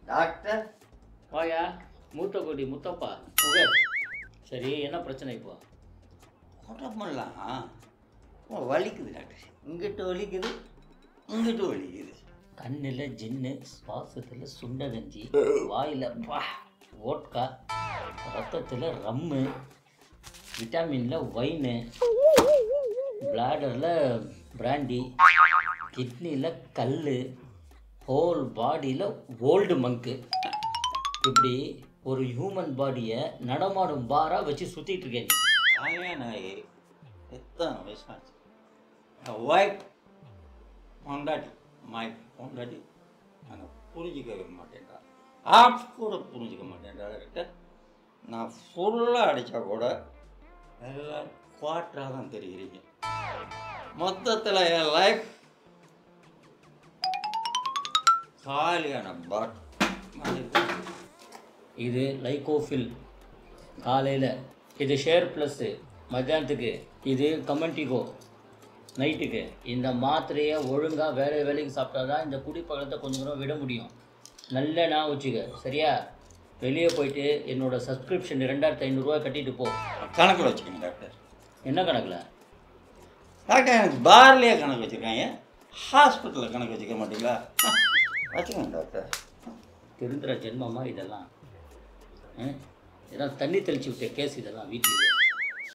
Doctor வாயா மூத்த கொடி முத்தப்பா உகர். சரி என்ன பிரச்சனை இப்போ? உடம்பெல்லாம் வலிக்குது டாக்டர். இங்கிட்டு வலிக்குது, இங்கிட்டு வலிக்குது. கண்ணில் ஜின்னு, சுவாசத்தில் சுண்டகஞ்சி, வாயில் வோட்கா, ரத்தத்தில் ரம்மு, விட்டாமினில் ஒயின், பிளாடரில் பிராண்டி, கிட்னியில் கல், ஹோல் பாடியில் ஓல்டு மங்கு. இப்படி ஒரு ஹியூமன் பாடியை நடமாடும் பாராக வச்சு சுற்றிட்டு இருக்கேன். கல்யாணம் ஆகி எத்தனை வயசாச்சு? ஒய்ஃப் பொண்டாட்டி பொண்டாட்டி நாங்கள் புரிஞ்சிக்கவே மாட்டேன்டா. ஆப் கூட புரிஞ்சிக்க மாட்டேன்டா டாக்டர். நான் ஃபுல்லாக அடித்தா கூட எல்லாம் குவார்ட்டராக தான் தெரிகிறீங்க. மொத்தத்தில் என் லைஃப் காலியான பாட். இது லைகோஃபில் காலையில், இது ஷேர் ப்ளஸ்ஸு மத்தியானத்துக்கு, இது கமெண்டிகோ நைட்டுக்கு. இந்த மாத்திரையை ஒழுங்காக வேலைக்கு சாப்பிட்டா தான் இந்த குடிப்பழத்தை கொஞ்சம் கொஞ்சம் விட முடியும். நல்ல நான் வச்சுக்க சரியா? வெளியே போயிட்டு என்னோடய சப்ஸ்கிரிப்ஷன் 2500 கட்டிட்டு போ. கணக்கில் வச்சுக்கோங்க டாக்டர். என்ன கணக்கில்? டாக்டர் எனக்கு பார்லேயே கணக்கு வச்சுருக்காங்க, ஹாஸ்பிட்டலில் கணக்கு வச்சுக்க மாட்டீங்களா? வச்சுக்கோங்க டாக்டர். திருந்துற ஜென்மமாக இதெல்லாம். இதெல்லாம் தண்ணி தெளிச்சு விட்ட கேஸ் இதெல்லாம் வீட்டிலேயே.